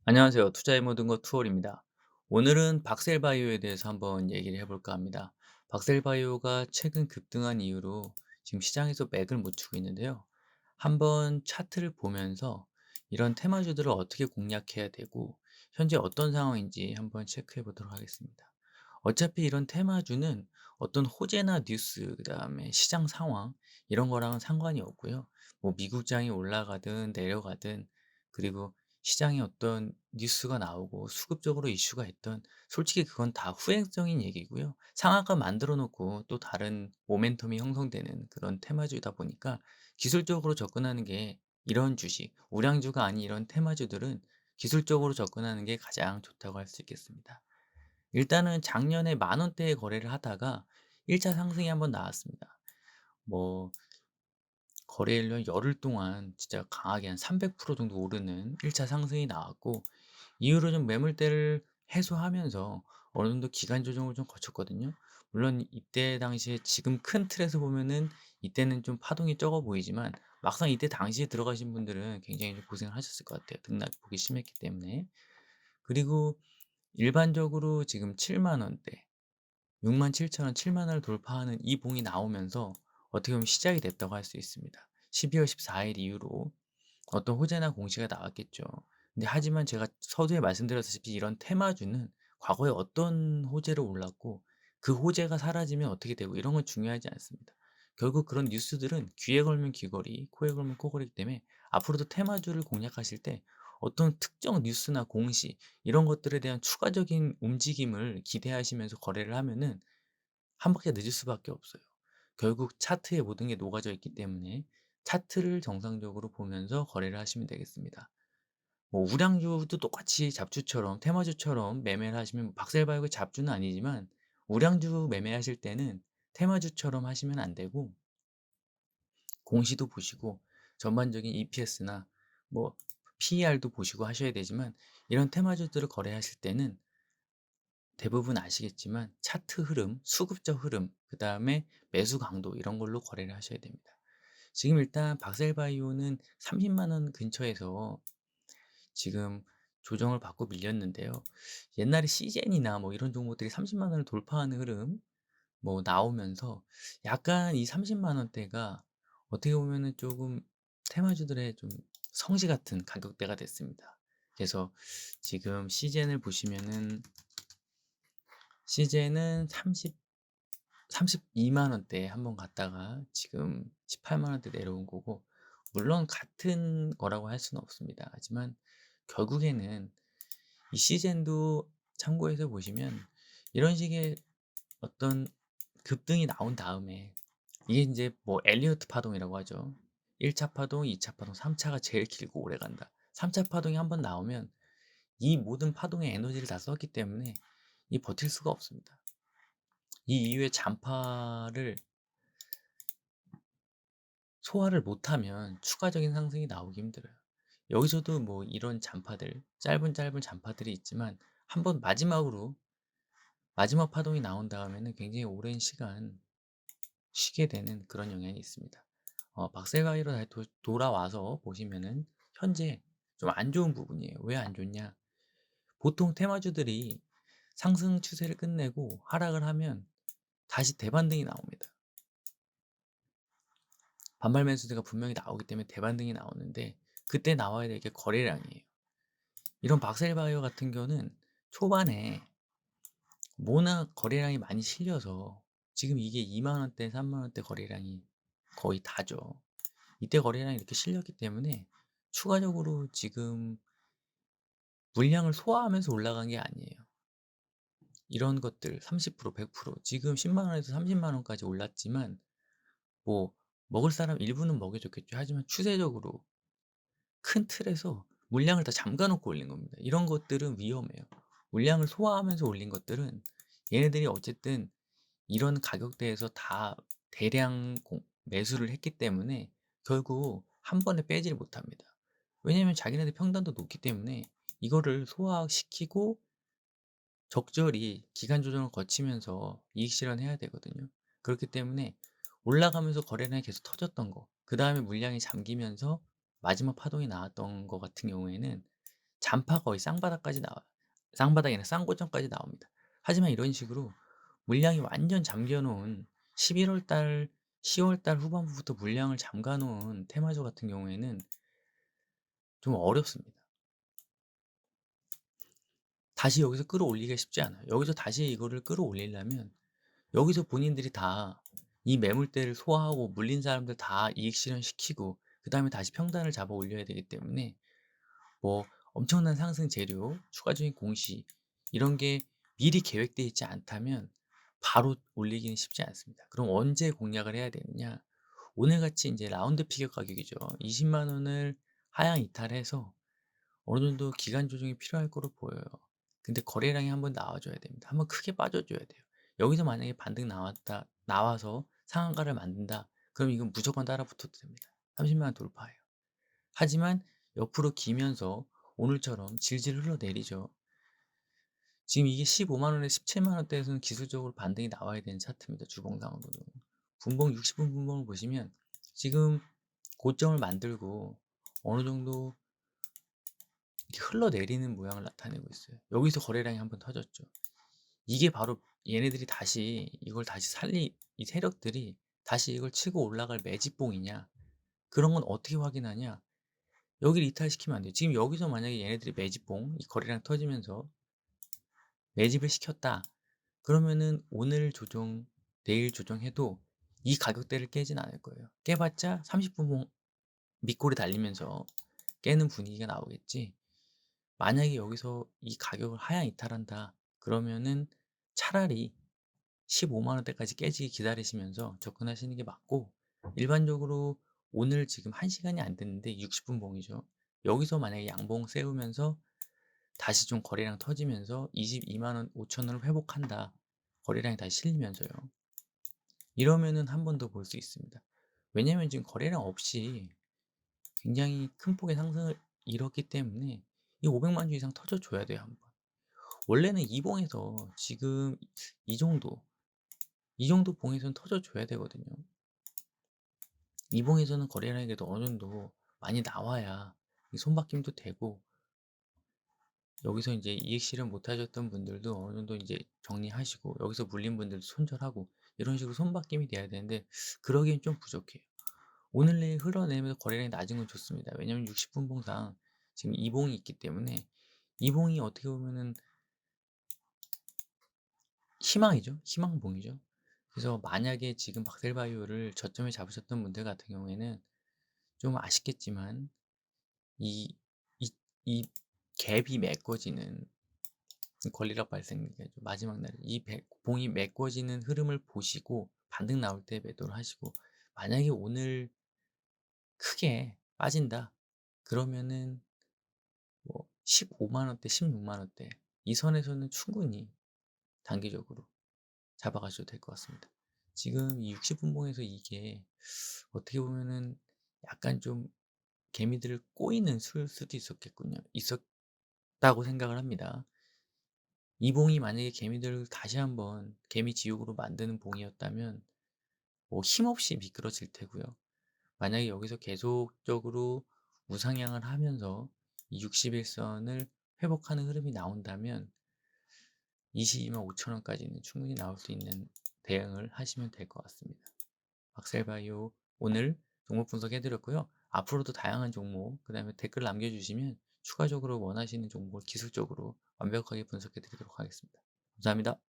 안녕하세요. 투자의 모든 것 투월입니다. 오늘은 박셀바이오에 대해서 한번 얘기를 해볼까 합니다. 박셀바이오가 최근 급등한 이유로 지금 시장에서 맥을 못 추고 있는데요. 한번 차트를 보면서 이런 테마주들을 어떻게 공략해야 되고 현재 어떤 상황인지 한번 체크해 보도록 하겠습니다. 어차피 이런 테마주는 어떤 호재나 뉴스, 그다음에 시장 상황 이런 거랑은 상관이 없고요. 뭐 미국장이 올라가든 내려가든, 그리고 시장에 어떤 뉴스가 나오고 수급적으로 이슈가 있던, 솔직히 그건 다 후행적인 얘기고요. 상한가 만들어 놓고 또 다른 모멘텀이 형성되는 그런 테마주다 보니까 기술적으로 접근하는 게, 이런 주식, 우량주가 아닌 이런 테마주들은 기술적으로 접근하는 게 가장 좋다고 할 수 있겠습니다. 일단은 작년에 만 원대에 거래를 하다가 1차 상승이 한번 나왔습니다. 뭐 거래일로 열흘 동안 진짜 강하게 한 300% 정도 오르는 1차 상승이 나왔고, 이후로 좀 매물대를 해소하면서 어느 정도 기간 조정을 좀 거쳤거든요. 물론 이때 당시에 지금 큰 틀에서 보면은 이때는 좀 파동이 적어 보이지만, 막상 이때 당시에 들어가신 분들은 굉장히 좀 고생을 하셨을 것 같아요. 등락폭이 심했기 때문에. 그리고 일반적으로 지금 7만 원대, 67,000원, 7만 원을 돌파하는 이 봉이 나오면서 어떻게 보면 시작이 됐다고 할 수 있습니다. 12월 14일 이후로 어떤 호재나 공시가 나왔겠죠. 근데 하지만 제가 서두에 말씀드렸다시피 이런 테마주는 과거에 어떤 호재로 올랐고 그 호재가 사라지면 어떻게 되고 이런 건 중요하지 않습니다. 결국 그런 뉴스들은 귀에 걸면 귀걸이, 코에 걸면 코걸이기 때문에 앞으로도 테마주를 공략하실 때 어떤 특정 뉴스나 공시 이런 것들에 대한 추가적인 움직임을 기대하시면서 거래를 하면은 한 박자 늦을 수밖에 없어요. 결국 차트에 모든 게 녹아져 있기 때문에 차트를 정상적으로 보면서 거래를 하시면 되겠습니다. 뭐 우량주도 똑같이 잡주처럼 테마주처럼 매매를 하시면, 박셀바이오가 잡주는 아니지만 우량주 매매하실 때는 테마주처럼 하시면 안 되고 공시도 보시고 전반적인 EPS나 뭐 PER도 보시고 하셔야 되지만, 이런 테마주들을 거래하실 때는 대부분 아시겠지만 차트 흐름, 수급적 흐름, 그다음에 매수 강도 이런 걸로 거래를 하셔야 됩니다. 지금 일단 박셀바이오는 30만 원 근처에서 지금 조정을 받고 밀렸는데요. 옛날에 시젠이나 뭐 이런 종목들이 30만 원을 돌파하는 흐름 뭐 나오면서 약간 이 30만 원대가 어떻게 보면은 조금 테마주들의 좀 성지 같은 가격대가 됐습니다. 그래서 지금 시젠을 보시면은 시제는 32만 원대에 한번 갔다가 지금 18만 원대 내려온 거고, 물론 같은 거라고 할 수는 없습니다. 하지만 결국에는 이 시젠도 참고해서 보시면 이런 식의 어떤 급등이 나온 다음에, 이게 이제 뭐 엘리어트 파동이라고 하죠. 1차 파동, 2차 파동, 3 차가 제일 길고 오래간다. 3차 파동이 한번 나오면 이 모든 파동의 에너지를 다 썼기 때문에 이 버틸 수가 없습니다. 이 이후에 잔파를 소화를 못하면 추가적인 상승이 나오기 힘들어요. 여기서도 뭐 이런 잔파들, 짧은 잔파들이 있지만 한번 마지막으로 마지막 파동이 나온 다음에는 굉장히 오랜 시간 쉬게 되는 그런 영향이 있습니다. 박셀가이로 다시 돌아와서 보시면은 현재 좀 안 좋은 부분이에요. 왜 안 좋냐? 보통 테마주들이 상승 추세를 끝내고 하락을 하면 다시 대반등이 나옵니다. 반발 매수세가 분명히 나오기 때문에 대반등이 나오는데, 그때 나와야 될 게 거래량이에요. 이런 박셀바이오 같은 경우는 초반에 워낙 거래량이 많이 실려서 지금 이게 2만 원대, 3만 원대 거래량이 거의 다죠. 이때 거래량이 이렇게 실렸기 때문에 추가적으로 지금 물량을 소화하면서 올라간 게 아니에요. 이런 것들 30%, 100% 지금 10만 원에서 30만 원까지 올랐지만, 뭐 먹을 사람 일부는 먹여줬겠죠. 하지만 추세적으로 큰 틀에서 물량을 다 잠가 놓고 올린 겁니다. 이런 것들은 위험해요. 물량을 소화하면서 올린 것들은 얘네들이 어쨌든 이런 가격대에서 다 대량 매수를 했기 때문에 결국 한 번에 빼지를 못합니다. 왜냐하면 자기네들 평단도 높기 때문에 이거를 소화시키고 적절히 기간 조정을 거치면서 이익 실현해야 되거든요. 그렇기 때문에 올라가면서 거래량이 계속 터졌던 거, 그 다음에 물량이 잠기면서 마지막 파동이 나왔던 거 같은 경우에는 잔파 거의 쌍바닥까지 나와요. 쌍바닥이 아니라 쌍고점까지 나옵니다. 하지만 이런 식으로 물량이 완전 잠겨 놓은 11월 달, 10월 달 후반부부터 물량을 잠가 놓은 테마주 같은 경우에는 좀 어렵습니다. 다시 여기서 끌어올리기가 쉽지 않아요. 여기서 다시 이거를 끌어올리려면 여기서 본인들이 다 이 매물대를 소화하고 물린 사람들 다 이익 실현시키고 그다음에 다시 평단을 잡아 올려야 되기 때문에 뭐 엄청난 상승 재료, 추가적인 공시 이런 게 미리 계획되어 있지 않다면 바로 올리기는 쉽지 않습니다. 그럼 언제 공략을 해야 되느냐? 오늘같이 이제 라운드 피겨 가격이죠. 20만 원을 하향 이탈해서 어느 정도 기간 조정이 필요할 거로 보여요. 근데 거래량이 한번 나와줘야 됩니다. 한번 크게 빠져줘야 돼요. 여기서 만약에 반등 나와서 상한가를 만든다. 그럼 이건 무조건 따라 붙어도 됩니다. 30만 원 돌파해요. 하지만 옆으로 기면서 오늘처럼 질질 흘러내리죠. 지금 이게 15만 원에 17만 원대에서는 기술적으로 반등이 나와야 되는 차트입니다. 주봉상으로도. 분봉 60분 분봉을 보시면 지금 고점을 만들고 어느 정도 이렇게 흘러내리는 모양을 나타내고 있어요. 여기서 거래량이 한번 터졌죠. 이게 바로 얘네들이 다시 이걸 다시 이 세력들이 다시 이걸 치고 올라갈 매집봉이냐? 그런 건 어떻게 확인하냐? 여기를 이탈시키면 안 돼요. 지금 여기서 만약에 얘네들이 매집봉, 이 거래량 터지면서 매집을 시켰다. 그러면은 오늘 조정, 내일 조정해도 이 가격대를 깨진 않을 거예요. 깨봤자 30분봉 밑골이 달리면서 깨는 분위기가 나오겠지. 만약에 여기서 이 가격을 하향 이탈한다. 그러면은 차라리 15만 원대까지 깨지기 기다리시면서 접근하시는 게 맞고 일반적으로 오늘 지금 1시간이 안 됐는데 60분 봉이죠. 여기서 만약에 양봉 세우면서 다시 좀 거래량 터지면서 22만 원 5천 원을 회복한다. 거래량이 다시 실리면서요. 이러면은 한 번 더 볼 수 있습니다. 왜냐면 지금 거래량 없이 굉장히 큰 폭의 상승을 이뤘기 때문에 이 500만 주 이상 터져줘야 돼요, 한 번. 원래는 이 봉에서 지금 이 정도, 이 정도 봉에서는 터져줘야 되거든요. 이 봉에서는 거래량이 그래도 어느 정도 많이 나와야 이 손바뀜도 되고 여기서 이제 이익 실현 못 하셨던 분들도 어느 정도 이제 정리하시고 여기서 물린 분들도 손절하고 이런 식으로 손바뀜이 돼야 되는데 그러기엔 좀 부족해요. 오늘 내일 흘러내면서 거래량이 낮은 건 좋습니다. 왜냐면 60분 봉상 지금 이봉이 있기 때문에 이봉이 어떻게 보면은 희망이죠. 희망봉이죠. 그래서 만약에 지금 박셀바이오를 저점에 잡으셨던 분들 같은 경우에는 좀 아쉽겠지만 이, 이, 이 갭이 메꿔지는 권리락 발생이죠. 마지막 날 이 봉이 메꿔지는 흐름을 보시고 반등 나올 때 매도를 하시고 만약에 오늘 크게 빠진다 그러면은 뭐 15만 원대, 16만 원대 이 선에서는 충분히 단기적으로 잡아가셔도 될 것 같습니다. 지금 이 60분봉에서 이게 어떻게 보면은 약간 좀 개미들을 꼬이는 수도 있었겠군요. 있었다고 생각을 합니다. 이 봉이 만약에 개미들을 다시 한번 개미 지옥으로 만드는 봉이었다면 뭐 힘없이 미끄러질 테고요. 만약에 여기서 계속적으로 우상향을 하면서 이 61선을 회복하는 흐름이 나온다면 22만 5천 원까지는 충분히 나올 수 있는 대응을 하시면 될 것 같습니다. 박셀바이오 오늘 종목 분석해드렸고요. 앞으로도 다양한 종목, 그 다음에 댓글 남겨주시면 추가적으로 원하시는 종목을 기술적으로 완벽하게 분석해드리도록 하겠습니다. 감사합니다.